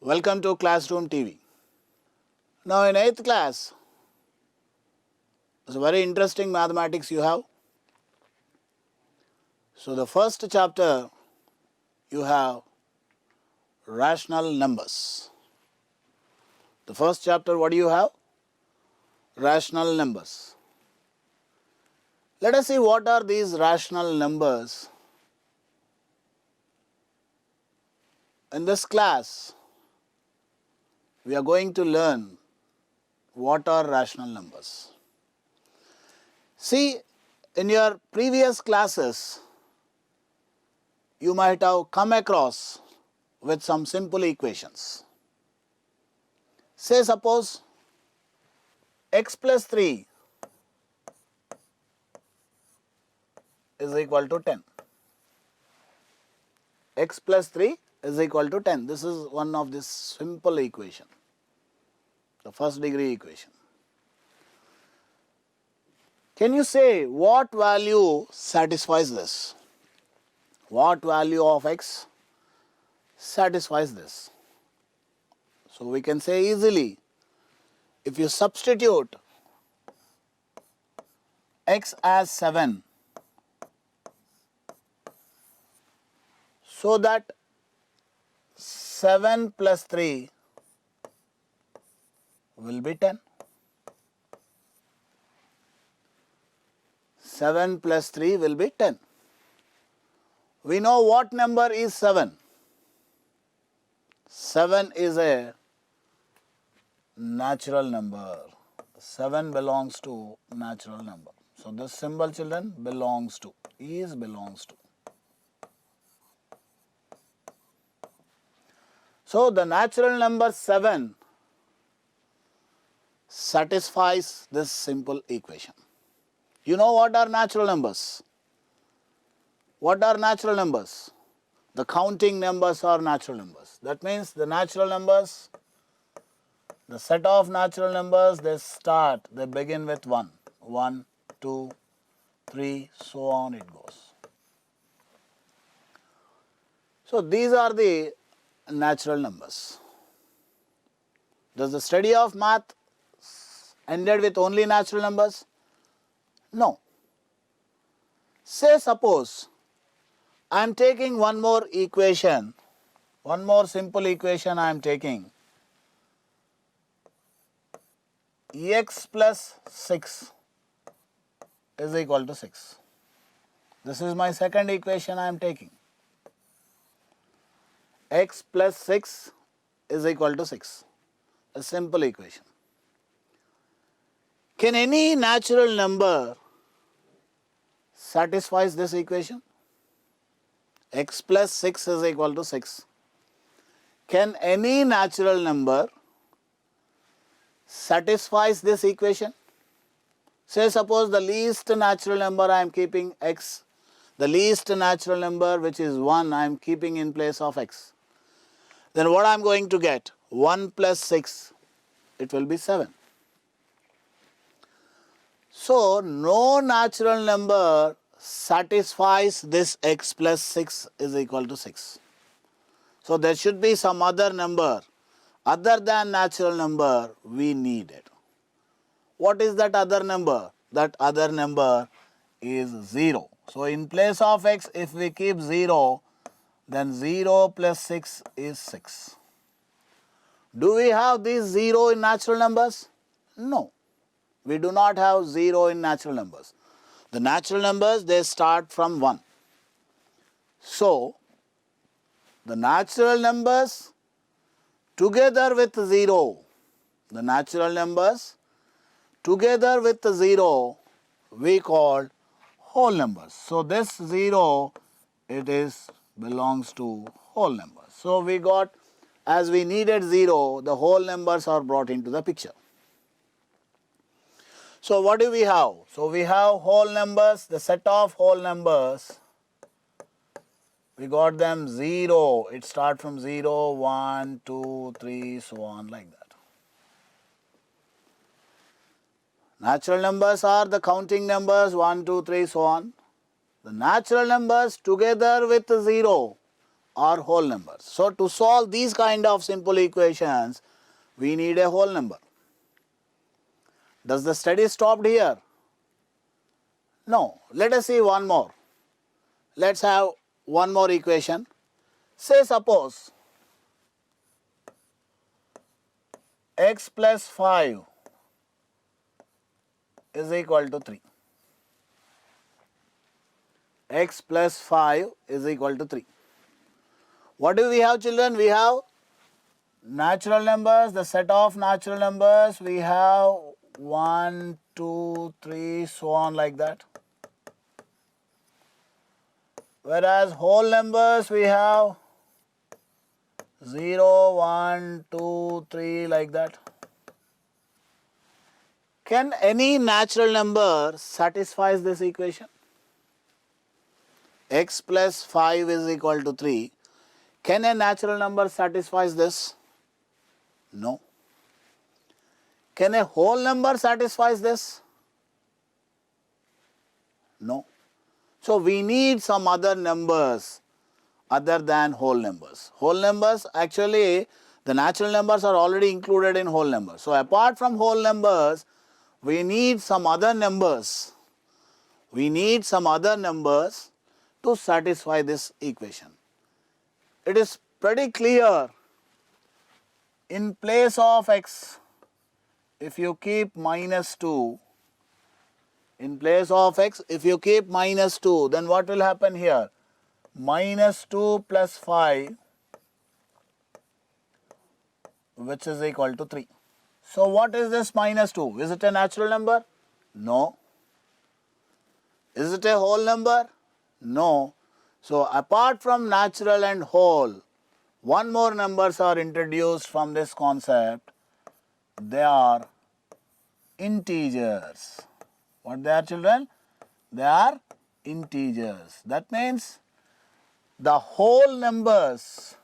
Welcome to Classroom TV. Now in 8th class, it's a very interesting mathematics you have. So the first chapter you have rational numbers. The first chapter, what do you have? Rational numbers. Let us see what are these rational numbers. In this class, we are going to learn what are rational numbers. See, in your previous classes, you might have come across with some simple equations. Say suppose x plus 3 is equal to 10. X plus 3 is equal to 10. This is one of this simple equation, the first degree equation. Can you say what value satisfies this? What value of x satisfies this? So we can say easily, if you substitute x as 7, so that 7 plus 3 will be 10. 7 plus 3 will be 10. We know what number is 7. 7 is a natural number. 7 belongs to natural number. So this symbol, children, belongs to, belongs to. So the natural number 7 satisfies this simple equation. You know what are natural numbers? What are natural numbers? The counting numbers are natural numbers. That means the natural numbers, the set of natural numbers, they begin with 1. 1, 2, 3, so on it goes. So these are the natural numbers. Does the study of math ended with only natural numbers? No. Say suppose I am taking one more equation, one more simple equation I am taking. X plus 6 is equal to 6. This is my second equation I am taking. X plus 6 is equal to 6. A simple equation. Can any natural number satisfies this equation? X plus 6 is equal to 6. Can any natural number satisfies this equation? Say suppose the least natural number I am keeping x, the least natural number which is 1 I am keeping in place of x. Then what I am going to get? 1 plus 6, it will be 7. So no natural number satisfies this x plus 6 is equal to 6. So there should be some other number other than natural number we need it. What is that other number? That other number is 0. So in place of x, if we keep 0, then 0 plus 6 is 6. Do we have this 0 in natural numbers? No. We do not have 0 in natural numbers. The natural numbers, they start from 1. So, the natural numbers together with 0, the natural numbers together with 0, we call whole numbers. So, this 0, belongs to whole numbers. So, we got, as we needed 0, the whole numbers are brought into the picture. So what do we have? So we have whole numbers, the set of whole numbers, we got them 0. It starts from 0, 1, 2, 3, so on like that. Natural numbers are the counting numbers 1, 2, 3, so on. The natural numbers together with 0, are whole numbers. So to solve these kind of simple equations, we need a whole number. Does the study stop here? No. Let us see one more. Let's have one more equation. Say suppose x plus 5 is equal to 3. X plus 5 is equal to 3. What do we have, children? We have natural numbers, the set of natural numbers. We have 1, 2, 3, so on like that. Whereas whole numbers we have 0, 1, 2, 3 like that. Can any natural number satisfy this equation? X plus 5 is equal to 3. Can a natural number satisfy this? No. Can a whole number satisfy this? No. So we need some other numbers other than whole numbers. Whole numbers, actually the natural numbers are already included in whole numbers. So apart from whole numbers, we need some other numbers. We need some other numbers to satisfy this equation. It is pretty clear. In place of x, if you keep minus 2, in place of x, if you keep minus 2, then what will happen here? Minus 2 plus 5, which is equal to 3. So what is this minus 2? Is it a natural number? No. Is it a whole number? No. So apart from natural and whole, one more numbers are introduced from this concept. They are integers. What they are, children? They are integers. That means the whole numbers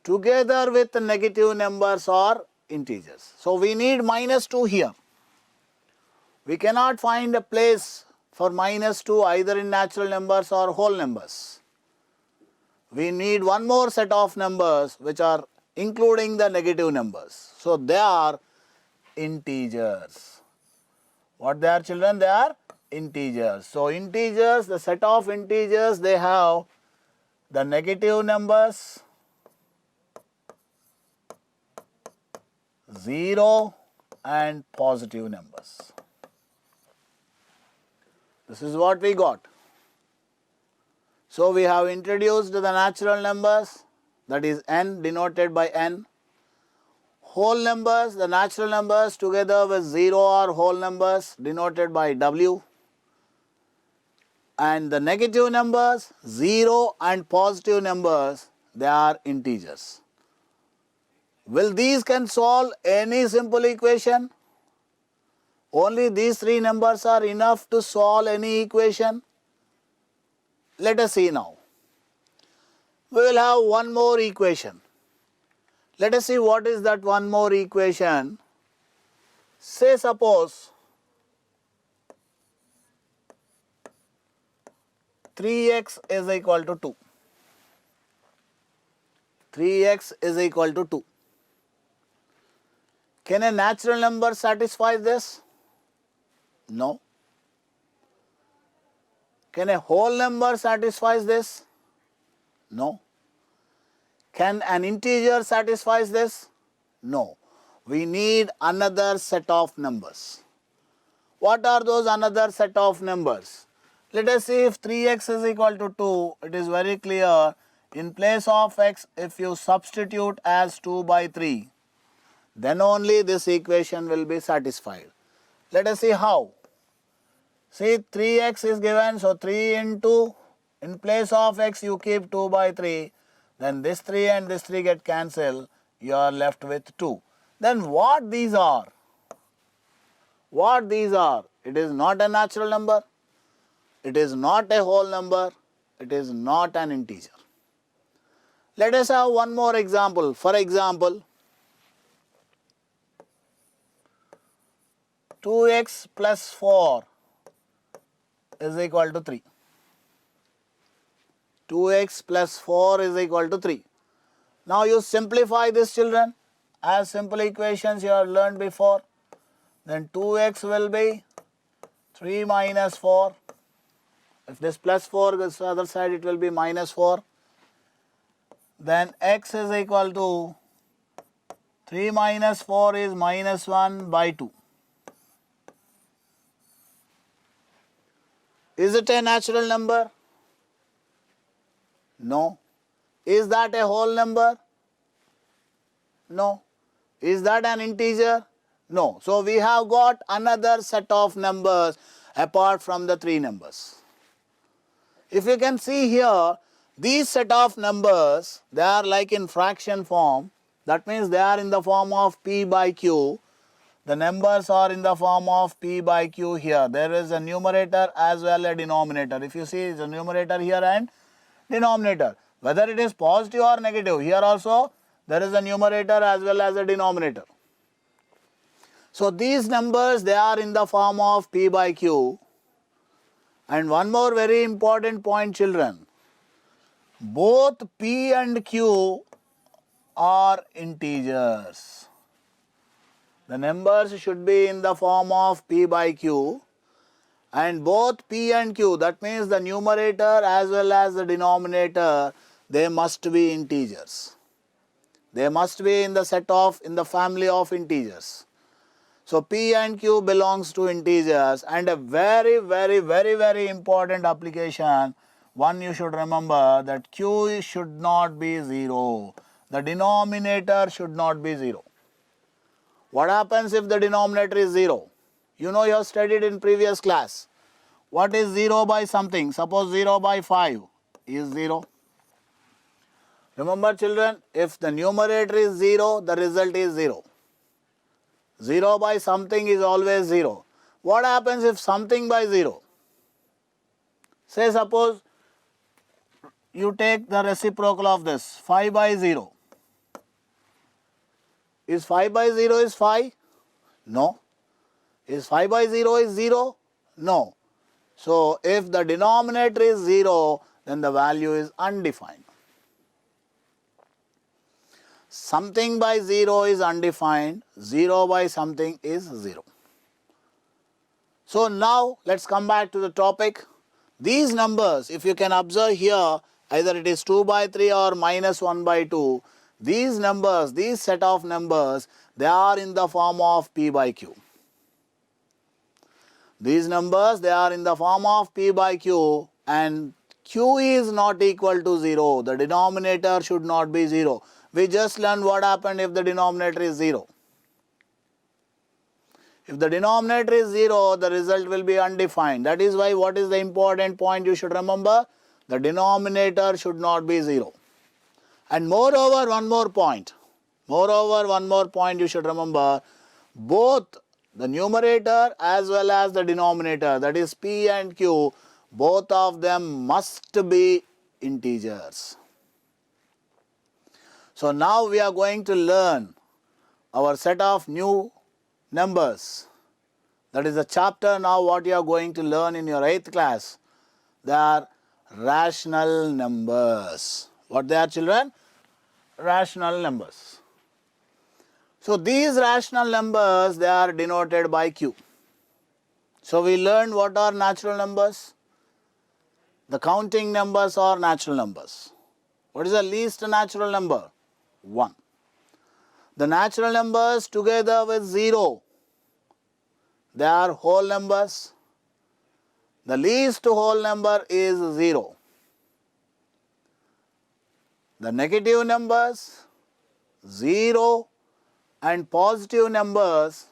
together with the negative numbers are integers. So we need minus 2 here. We cannot find a place for minus 2 either in natural numbers or whole numbers. We need one more set of numbers which are including the negative numbers. So they are integers. What they are, children? They are integers. So integers, the set of integers, they have the negative numbers, 0 and positive numbers. This is what we got. So we have introduced the natural numbers, that is n denoted by n. Whole numbers, the natural numbers together with 0 are whole numbers denoted by w. And the negative numbers, 0 and positive numbers, they are integers. Will these can solve any simple equation? Only these three numbers are enough to solve any equation? Let us see now. We will have one more equation. Let us see what is that one more equation. Say suppose 3x is equal to 2. 3x is equal to 2. Can a natural number satisfy this? No. Can a whole number satisfy this? No. Can an integer satisfy this? No. We need another set of numbers. What are those another set of numbers? Let us see if 3x is equal to 2. It is very clear. In place of x, if you substitute as 2 by 3, then only this equation will be satisfied. Let us see how. See, 3x is given, so 3 into, in place of x you keep 2 by 3, then this 3 and this 3 get cancelled, you are left with 2. Then what these are? What these are? It is not a natural number, it is not a whole number, it is not an integer. Let us have one more example. For example, 2x plus 4 is equal to 3. 2x plus 4 is equal to 3. Now you simplify this, children, as simple equations you have learned before. Then 2x will be 3 minus 4. If this plus 4 goes to the other side, it will be minus 4. Then x is equal to 3 minus 4 is minus 1 by 2. Is it a natural number? No. Is that a whole number? No. Is that an integer? No. So we have got another set of numbers apart from the 3 numbers. If you can see here, these set of numbers, they are like in fraction form. That means they are in the form of p by q. The numbers are in the form of p by q here. There is a numerator as well as denominator. If you see, it's a numerator here and denominator. Whether it is positive or negative, here also there is a numerator as well as a denominator. So these numbers, they are in the form of p by q. And one more very important point, children. Both p and q are integers. The numbers should be in the form of p by q, and both p and q, that means the numerator as well as the denominator, they must be integers. They must be in the family of integers. So p and q belongs to integers, and a very important application, one you should remember, that q should not be 0. The denominator should not be 0. What happens if the denominator is 0? You know, you have studied in previous class. What is 0 by something? Suppose 0 by 5 is 0. Remember, children, if the numerator is 0, the result is 0. 0 by something is always 0. What happens if something by 0? Say suppose you take the reciprocal of this, 5 by 0. Is 5 by 0 is 5? No. Is 5 by 0 is 0? No. So if the denominator is 0, then the value is undefined. Something by 0 is undefined, 0 by something is 0. So now let's come back to the topic. These numbers, if you can observe here, either it is 2 by 3 or minus 1 by 2, these numbers, these set of numbers, they are in the form of p by q. These numbers, they are in the form of p by q, and q is not equal to 0. The denominator should not be 0. We just learned what happened if the denominator is 0. If the denominator is 0, the result will be undefined. That is why what is the important point you should remember? The denominator should not be 0. And moreover, one more point you should remember, both the numerator as well as the denominator, that is p and q, both of them must be integers. So now we are going to learn our set of new numbers. That is the chapter now what you are going to learn in your 8th class. They are rational numbers. What they are, children? Rational numbers. So these rational numbers, they are denoted by q. So we learned what are natural numbers. The counting numbers are natural numbers. What is the least natural number? 1. The natural numbers together with 0, they are whole numbers. The least whole number is 0. The negative numbers, 0, and positive numbers,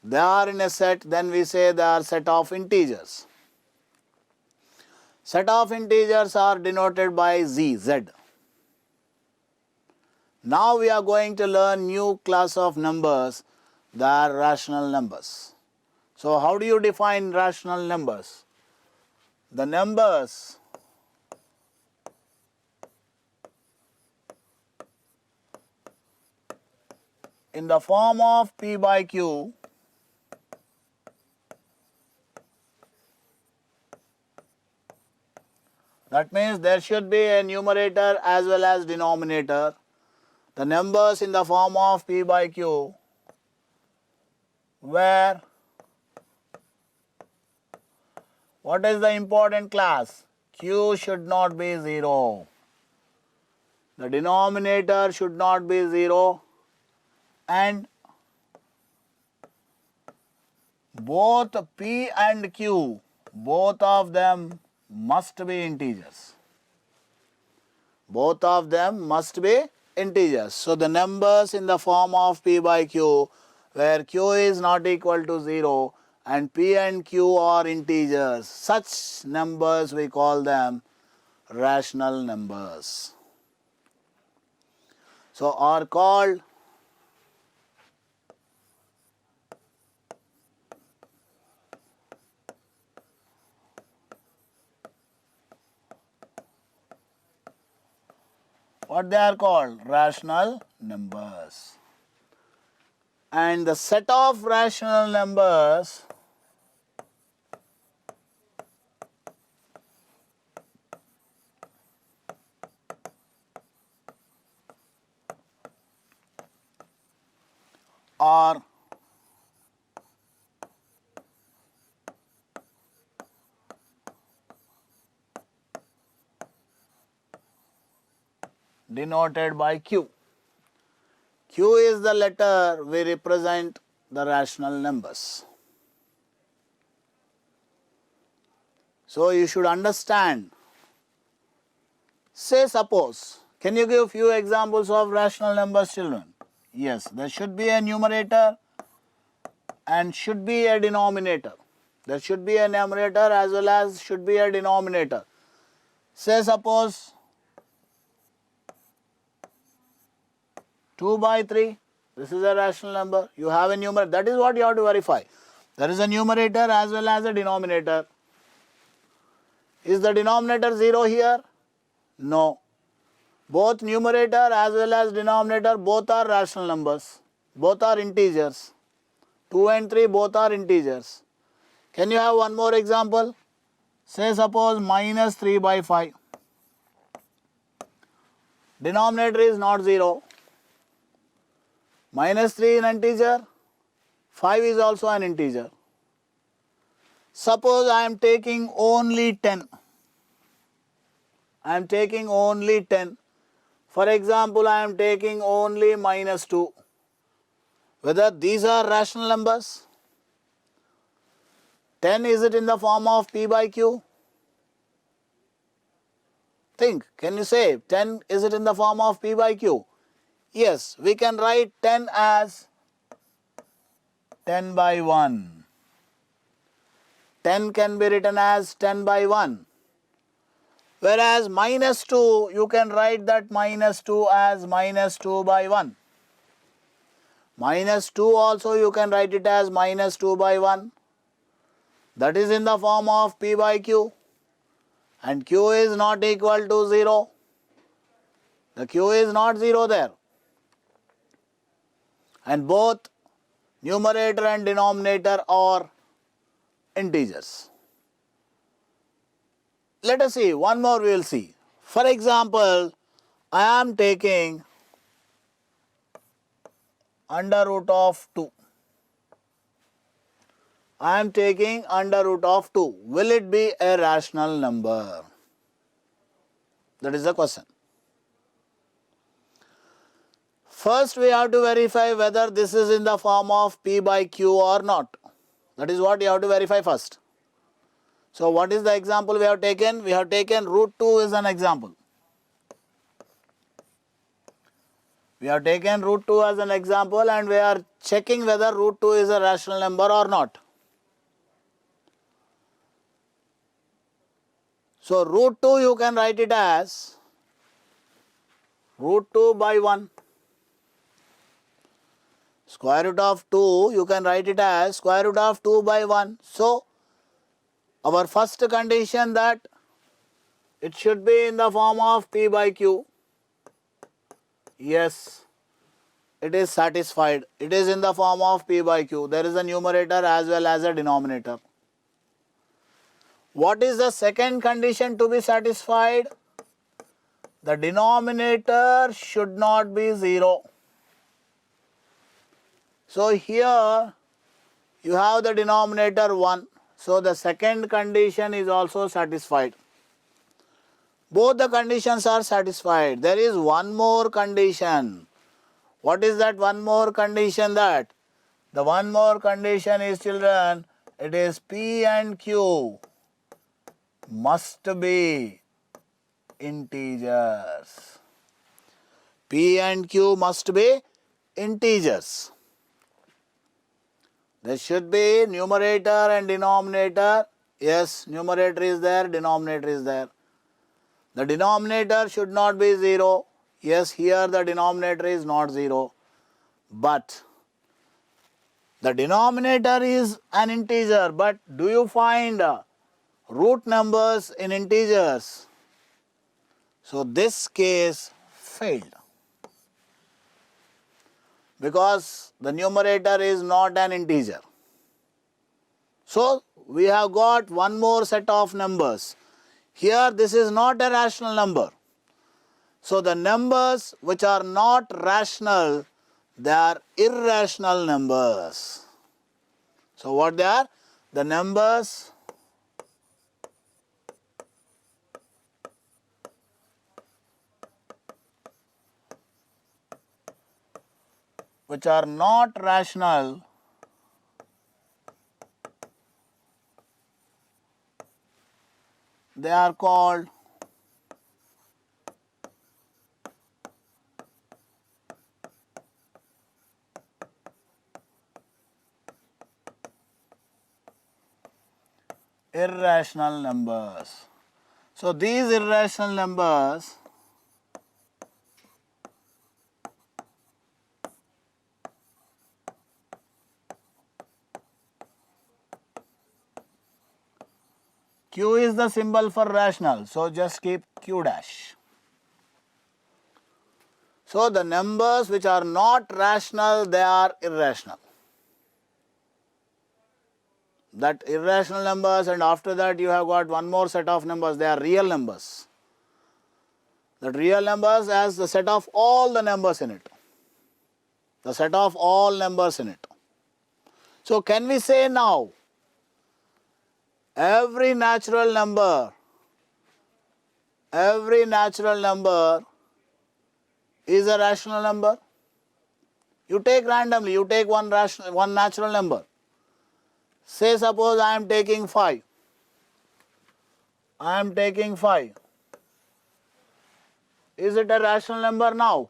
they are in a set, then we say they are set of integers. Set of integers are denoted by z. Now we are going to learn new class of numbers, they are rational numbers. So how do you define rational numbers? The numbers in the form of p by q That means there should be a numerator as well as denominator. The numbers in the form of P by Q, where what is the important class? Q should not be 0. The denominator should not be 0, and both P and Q, both of them must be integers. Both of them must be integers. So the numbers in the form of P by Q, where Q is not equal to 0 and P and Q are integers, such numbers we call them rational numbers. So are called what they are called? Rational numbers. And the set of rational numbers are denoted by Q. Q is the letter we represent the rational numbers. So you should understand. Say suppose, can you give few examples of rational numbers, children? Yes, there should be a numerator and should be a denominator. There should be a numerator as well as should be a denominator. Say suppose 2 by 3, this is a rational number. You have a numerator. That is what you have to verify. There is a numerator as well as a denominator. Is the denominator 0 here? No. Both numerator as well as denominator, both are rational numbers. Both are integers. 2 and 3 both are integers. Can you have one more example? Say suppose minus 3 by 5. Denominator is not 0. Minus 3 is an integer. 5 is also an integer. Suppose I am taking only 10. I am taking only 10. For example, I am taking only minus 2. Whether these are rational numbers? 10, is it in the form of P by Q? Think, can you say 10, is it in the form of P by Q? Yes, we can write 10 as 10 by 1. 10 can be written as 10 by 1. Whereas minus 2, you can write that minus 2 as minus 2 by 1. Minus 2 also you can write it as minus 2 by 1. That is in the form of P by Q. And Q is not equal to 0. The Q is not 0 there. And both numerator and denominator are integers. Let us see, one more we will see. For example, I am taking under root of 2. I am taking under root of 2. Will it be a rational number? That is the question. First, we have to verify whether this is in the form of P by Q or not. That is what you have to verify first. So, what is the example we have taken? We have taken root 2 is an example. We have taken root 2 as an example and we are checking whether root 2 is a rational number or not. So, root 2 you can write it as root 2 by 1. Square root of 2 you can write it as square root of 2 by 1. So, our first condition that it should be in the form of P by Q. Yes, it is satisfied. It is in the form of P by Q. There is a numerator as well as a denominator. What is the second condition to be satisfied? The denominator should not be 0. So here you have the denominator 1. So the second condition is also satisfied. Both the conditions are satisfied. There is one more condition. What is that one more condition? That the one more condition is, children, it is P and Q must be integers. P and Q must be integers. There should be numerator and denominator. Yes, numerator is there, denominator is there. The denominator should not be 0. Yes, here the denominator is not 0. But the denominator is an integer. But do you find root numbers in integers? So this case failed. Because the numerator is not an integer. So we have got one more set of numbers. Here this is not a rational number. So the numbers which are not rational, they are irrational numbers. So what they are? The numbers which are not rational, they are called irrational numbers. So these irrational numbers Q is the symbol for rational, so just keep Q dash. So the numbers which are not rational, they are irrational. That irrational numbers, and after that you have got one more set of numbers, they are real numbers. That real numbers has the set of all the numbers in it. The set of all numbers in it. So can we say now, every natural number is a rational number? You take randomly, you take one natural number. Say suppose I am taking 5. I am taking 5. Is it a rational number now?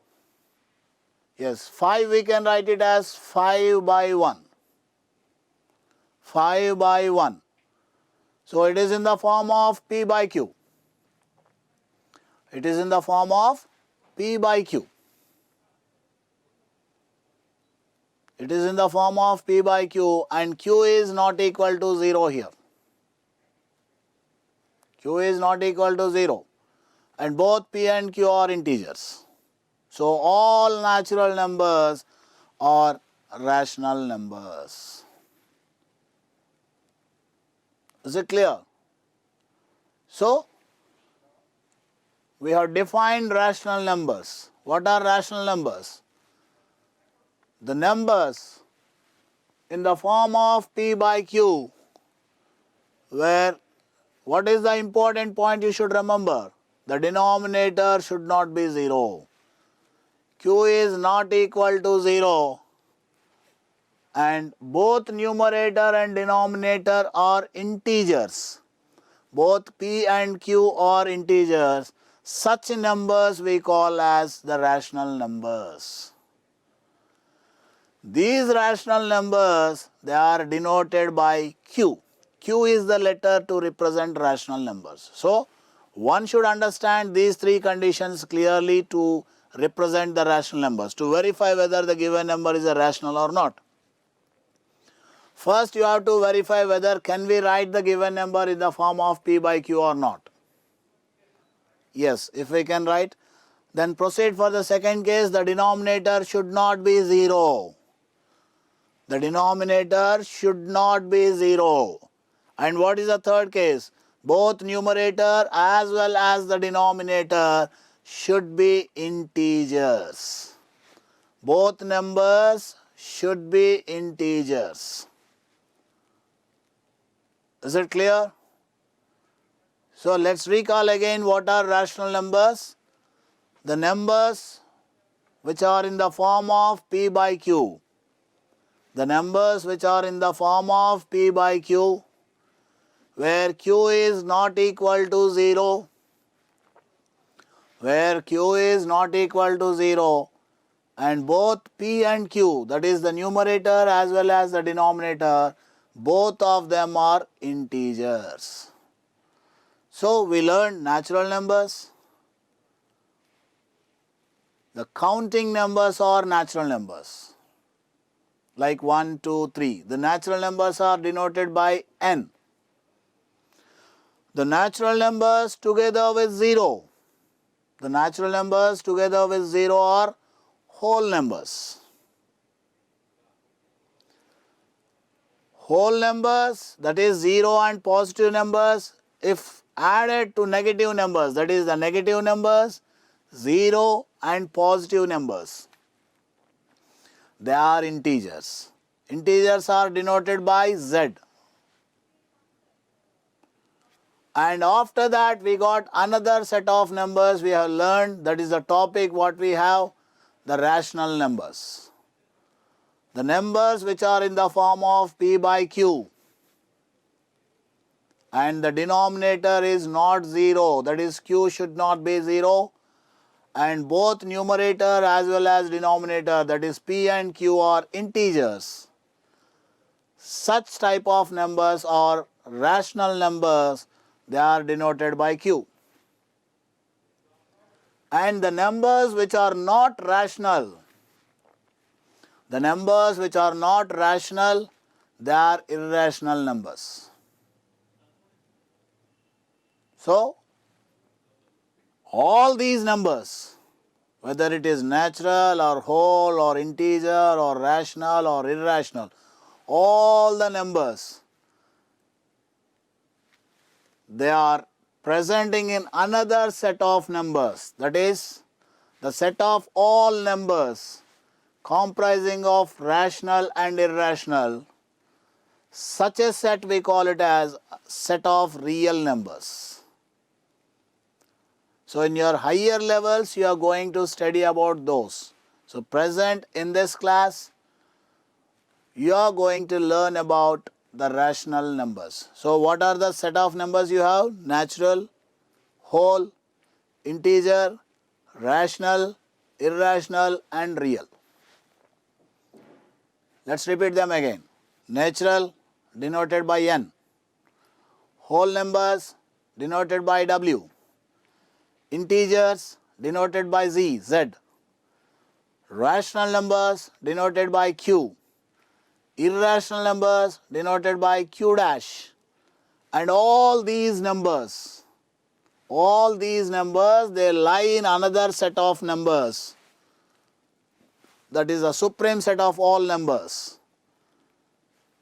Yes, 5 we can write it as 5 by 1. 5 by 1. So it is in the form of P by Q. It is in the form of P by Q. It is in the form of P by Q, and Q is not equal to 0 here. Q is not equal to 0. And both P and Q are integers. So all natural numbers are rational numbers. Is it clear? So we have defined rational numbers. What are rational numbers? The numbers in the form of P by Q, where what is the important point you should remember? The denominator should not be 0. Q is not equal to 0, and both numerator and denominator are integers. Both P and Q are integers. Such numbers we call as the rational numbers. These rational numbers, they are denoted by Q. Q is the letter to represent rational numbers. So one should understand these three conditions clearly to represent the rational numbers, to verify whether the given number is a rational or not. First you have to verify whether can we write the given number in the form of P by Q or not. Yes, if we can write, then proceed for the second case. The denominator should not be 0. The denominator should not be 0. And what is the third case? both numerator as well as the denominator should be integers. Both numbers should be integers. Is it clear? So let's recall again what are rational numbers. The numbers which are in the form of P by Q. The numbers which are in the form of P by Q, where Q is not equal to 0, where Q is not equal to 0, and both P and Q, that is the numerator as well as the denominator, both of them are integers. So we learned natural numbers. The counting numbers are natural numbers, like 1, 2, 3. The natural numbers are denoted by n. The natural numbers together with 0. The natural numbers together with 0 are whole numbers. Whole numbers, that is 0 and positive numbers, if added to negative numbers, that is the negative numbers, 0 and positive numbers, they are integers. Integers are denoted by Z. And after that we got another set of numbers we have learned, that is the topic what we have, the rational numbers. The numbers which are in the form of P by Q and the denominator is not 0, that is Q should not be 0, and both numerator as well as denominator, that is P and Q, are integers. Such type of numbers are rational numbers, they are denoted by Q. And the numbers which are not rational, the numbers which are not rational, they are irrational numbers. So, all these numbers, whether it is natural or whole or integer or rational or irrational, all the numbers, they are presenting in another set of numbers, that is the set of all numbers comprising of rational and irrational. Such a set we call it as set of real numbers. So in your higher levels you are going to study about those. So present in this class you are going to learn about the rational numbers. So what are the set of numbers you have? Natural, whole, integer, rational, irrational and real. Let's repeat them again. Natural denoted by N, whole numbers denoted by W, integers denoted by Z, rational numbers denoted by Q, irrational numbers denoted by Q dash, and all these numbers, they lie in another set of numbers, that is a supreme set of all numbers,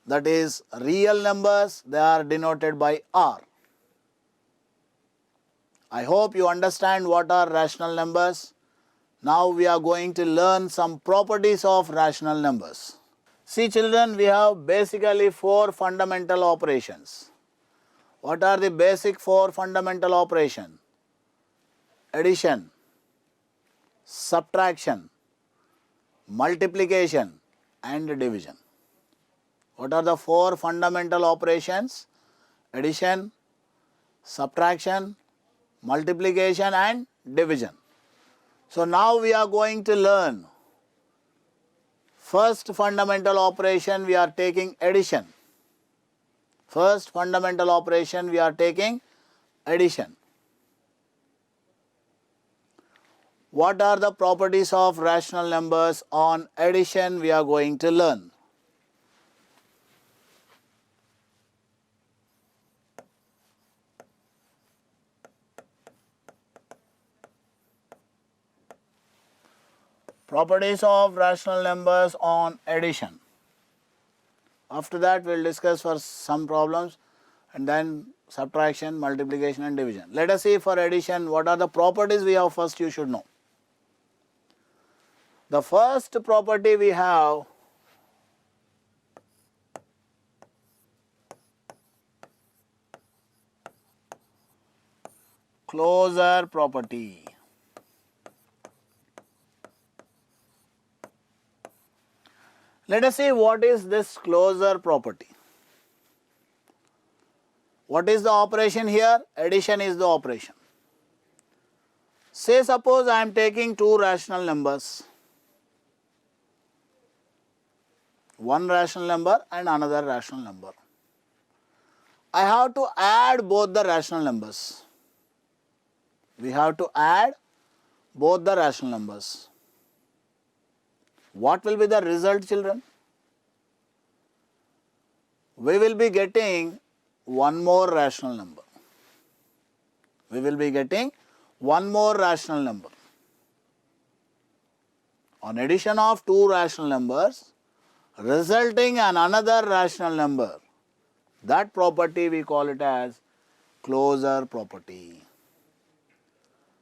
that is real numbers, they are denoted by R. I hope you understand what are rational numbers. Now we are going to learn some properties of rational numbers. See children, we have basically 4 fundamental operations. What are the basic 4 fundamental operations? Addition, subtraction, multiplication and division. What are the 4 fundamental operations? Addition, subtraction, multiplication and division. So now we are going to learn first fundamental operation, we are taking addition. First fundamental operation we are taking addition. What are the properties of rational numbers? On addition we are going to learn. Properties of rational numbers on addition. After that we will discuss for some problems and then subtraction, multiplication and division. Let us see for addition what are the properties we have. First you should know. The first property we have closure property. Let us see what is this closure property. What is the operation here? Addition is the operation. Say suppose I am taking two rational numbers. One rational number and another rational number. I have to add both the rational numbers. We have to add both the rational numbers. What will be the result, children? We will be getting one more rational number. We will be getting one more rational number. On addition of two rational numbers, resulting in another rational number, that property we call it as closure property.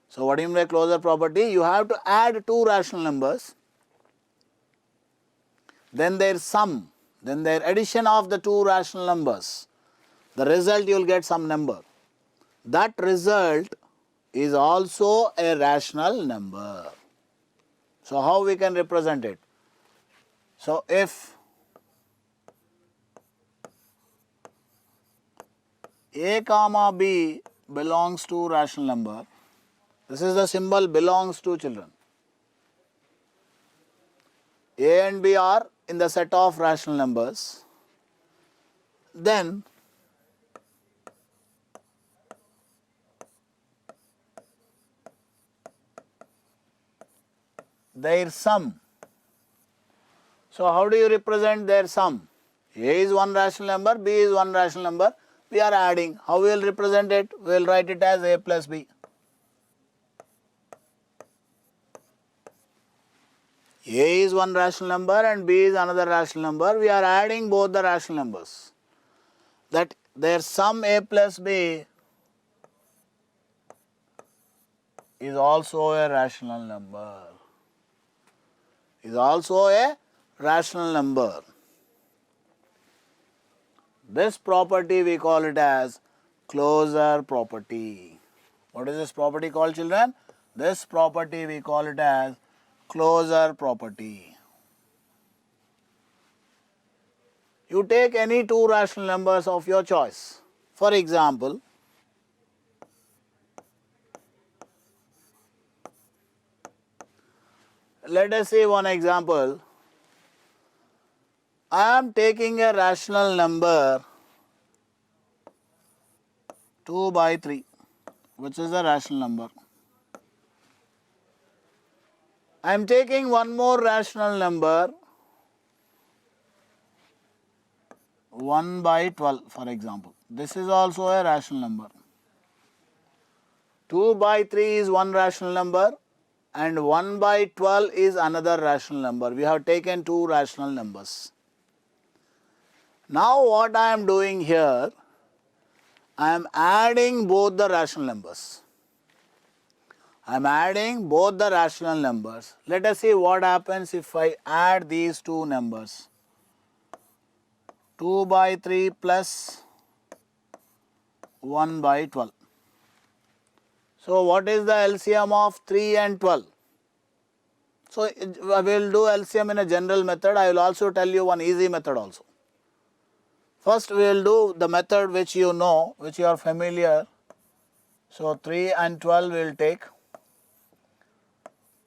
So what do you mean by closure property? You have to add two rational numbers, then their sum, then their addition of the two rational numbers. The result you will get some number. That result is also a rational number. So how we can represent it? So if A comma B belongs to rational number, this is the symbol belongs to, children. A and B are in the set of rational numbers. Then their sum. So how do you represent their sum? A is one rational number, B is one rational number. We are adding. How we will represent it? We will write it as A plus B. A is one rational number and B is another rational number. We are adding both the rational numbers. That their sum A plus B is also a rational number. Is also a rational number. This property we call it as closure property. What is this property called, children? This property we call it as closure property. You take any two rational numbers of your choice. For example, let us see one example. I am taking a rational number 2 by 3, which is a rational number. I am taking one more rational number 1 by 12, for example. This is also a rational number. 2 by 3 is one rational number and 1 by 12 is another rational number. We have taken two rational numbers. Now what I am doing here, I am adding both the rational numbers. I am adding both the rational numbers. Let us see what happens if I add these two numbers. 2 by 3 plus 1 by 12. So what is the LCM of 3 and 12? So I will do LCM in a general method. I will also tell you one easy method also. First we will do the method which you know, which you are familiar. So 3 and 12 we will take.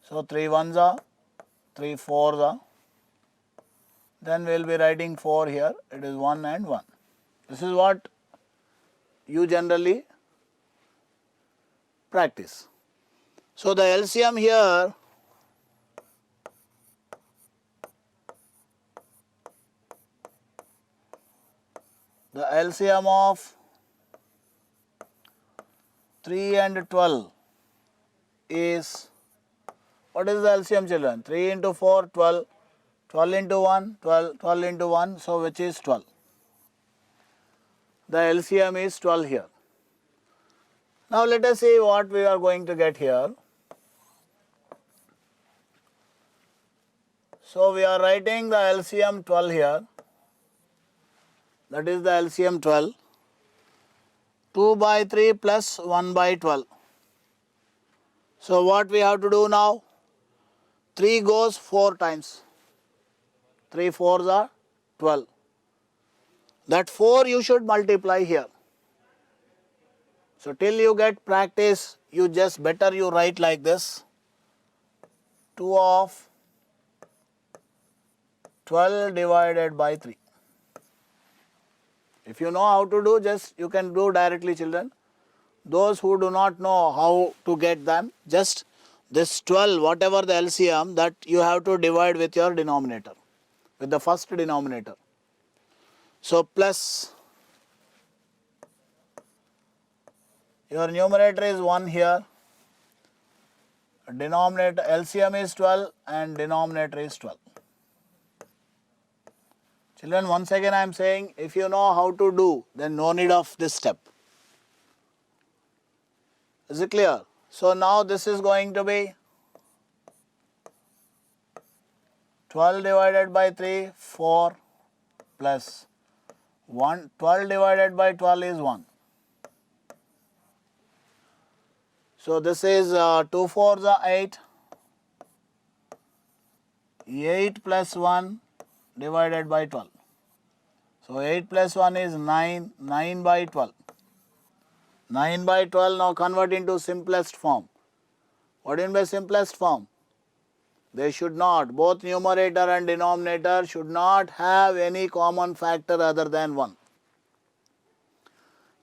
So 3 ones are, 3 fours are. Then we will be writing 4 here. It is 1 and 1. This is what you generally practice. So the LCM here, the LCM of 3 and 12 is, what is the LCM, children? 3 into 4, 12, 12 into 1, 12, 12 into 1, so which is 12. The LCM is 12 here. Now let us see what we are going to get here. So we are writing the LCM 12 here. That is the LCM 12. 2 by 3 plus 1 by 12. So what we have to do now? 3 goes 4 times. 3 4s are 12. That 4 you should multiply here. So till you get practice, you just better you write like this. 2 of 12 divided by 3. If you know how to do, just you can do directly, children. Those who do not know how to get them, just this 12, whatever the LCM, that you have to divide with your denominator, with the first denominator. So plus, your numerator is 1 here, denominator LCM is 12 and denominator is 12. Children, once again I am saying, if you know how to do, then no need of this step. Is it clear? So now this is going to be 12 divided by 3, 4 plus 1. 12 divided by 12 is 1. So this is 2 4s are 8. 8 plus 1 divided by 12. So 8 plus 1 is 9. 9 by 12. 9 by 12 now convert into simplest form. What do you mean by simplest form? They should not, both numerator and denominator should not have any common factor other than 1.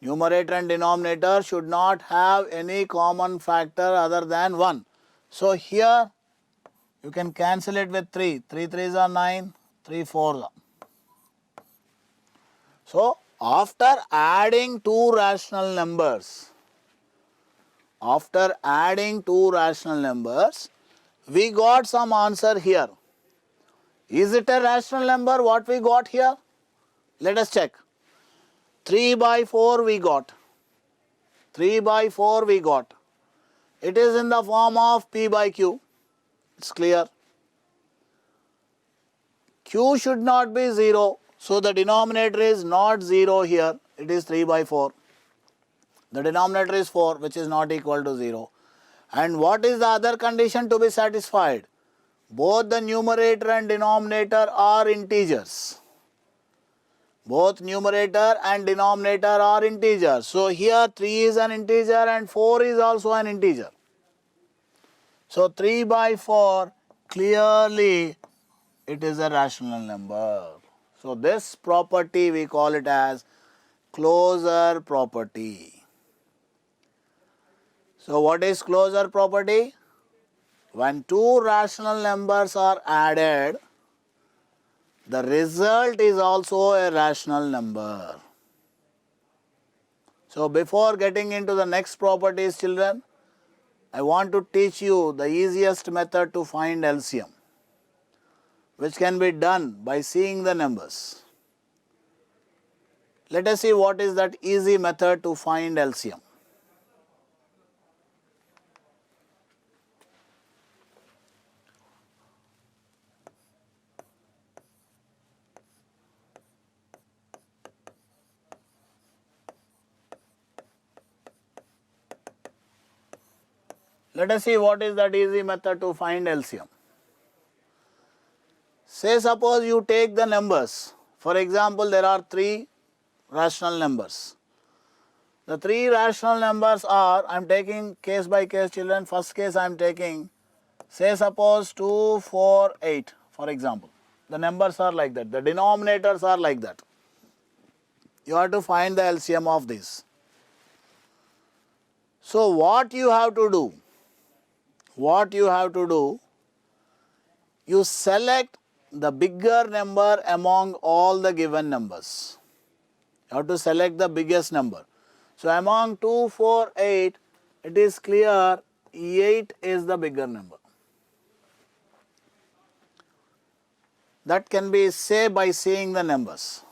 Numerator and denominator should not have any common factor other than 1. So here you can cancel it with 3. 3 3s are 9, 3 4s are. So after adding two rational numbers, we got some answer here. Is it a rational number what we got here? Let us check. 3 by 4 we got. 3 by 4 we got. It is in the form of P by Q. It's clear. Q should not be 0. So the denominator is not 0 here. It is 3 by 4. The denominator is 4, which is not equal to 0. And what is the other condition to be satisfied? Both the numerator and denominator are integers. Both numerator and denominator are integers. So here 3 is an integer and 4 is also an integer. So 3 by 4, clearly it is a rational number. So this property we call it as closure property. So what is closure property? When two rational numbers are added, the result is also a rational number. So before getting into the next properties, children, I want to teach you the easiest method to find LCM, which can be done by seeing the numbers. Let us see what is that easy method to find LCM. Let us see what is that easy method to find LCM. Say suppose you take the numbers. For example, there are 3 rational numbers. The 3 rational numbers are, I am taking case by case, children. First case I am taking, say suppose 2, 4, 8, for example. The numbers are like that. The denominators are like that. You have to find the LCM of this. So what you have to do? You select the bigger number among all the given numbers. You have to select the biggest number. So among 2, 4, 8, it is clear 8 is the bigger number. That can be said by seeing the numbers.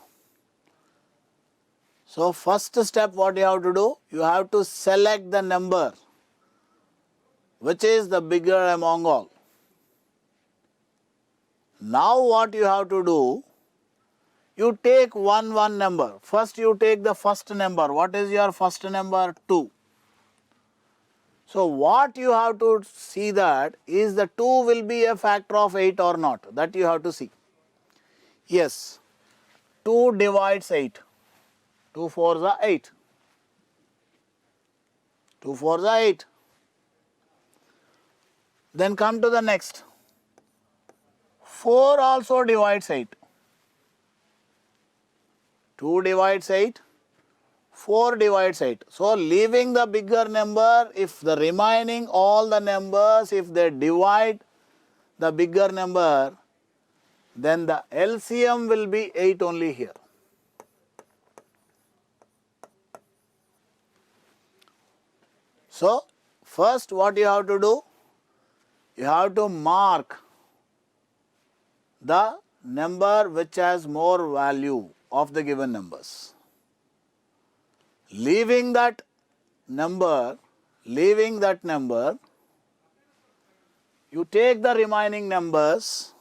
So first step what you have to do, you have to select the number which is the bigger among all. Now what you have to do, you take one number. First you take the first number. What is your first number? 2. So what you have to see that is the 2 will be a factor of 8 or not. That you have to see. Yes, 2 divides 8. 2 4s are 8. 2 4s are 8. Then come to the next. 4 also divides 8. 2 divides 8. 4 divides 8. So leaving the bigger number, if the remaining all the numbers, if they divide the bigger number, then the LCM will be 8 only here. So first what you have to do, you have to mark the number which has more value of the given numbers. Leaving that number, you take the remaining numbers.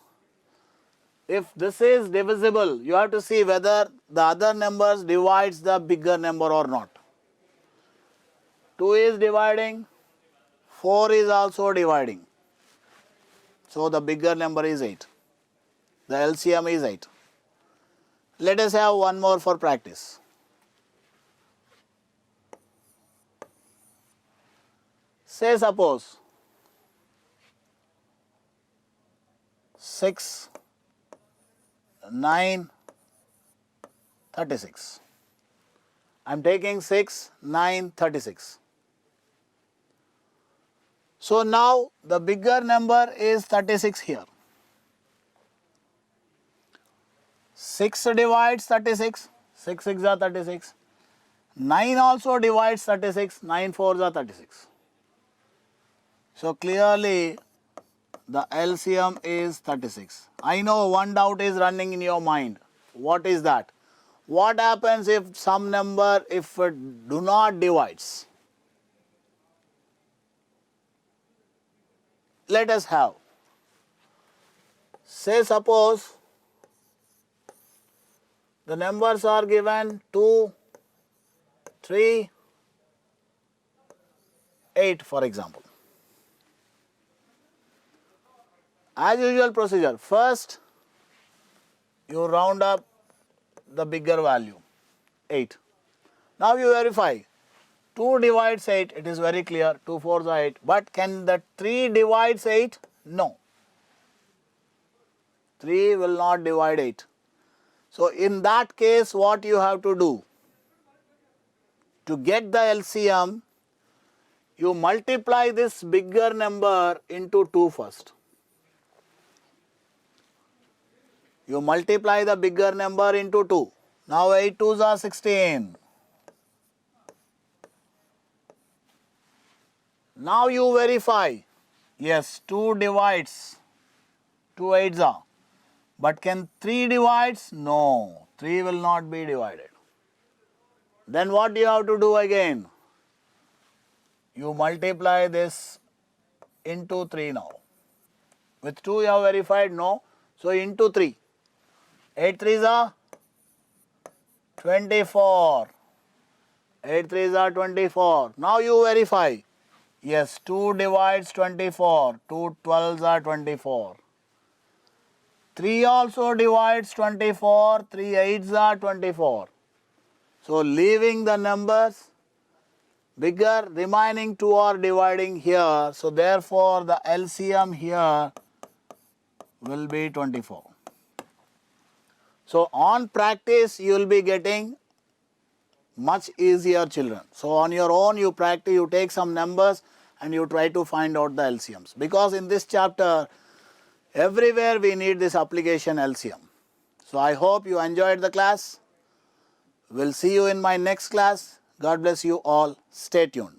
If this is divisible, you have to see whether the other numbers divides the bigger number or not. 2 is dividing, 4 is also dividing. So the bigger number is 8. The LCM is 8. Let us have one more for practice. Say suppose 6, 9, 36. I am taking 6, 9, 36. So now the bigger number is 36 here. 6 divides 36, 6 6 are 36. 9 also divides 36, 9 4s are 36. So clearly the LCM is 36. I know one doubt is running in your mind. What is that? What happens if some number, if it do not divides? Let us have. Say suppose the numbers are given 2, 3, 8 for example. As usual procedure, first you round up the bigger value, 8. Now you verify, 2 divides 8, it is very clear, 2 4s are 8. But can the 3 divides 8? No. 3 will not divide 8. So in that case, what you have to do? To get the LCM, you multiply this bigger number into 2 first. You multiply the bigger number into 2. Now 8 2s are 16. Now you verify. Yes, 2 divides. 2 8s are. But can 3 divides? No. 3 will not be divided. Then what do you have to do again? You multiply this into 3 now. With 2 you have verified? No. So into 3. 8 3s are 24. 8 3s are 24. Now you verify. Yes, 2 divides 24. 2 12s are 24. 3 also divides 24. 3 8s are 24. So leaving the numbers bigger, remaining 2 are dividing here. So therefore the LCM here will be 24. So on practice you will be getting much easier, children. So on your own you practice, you take some numbers and you try to find out the LCMs. Because in this chapter, everywhere we need this application LCM. So I hope you enjoyed the class. We'll see you in my next class. God bless you all. Stay tuned.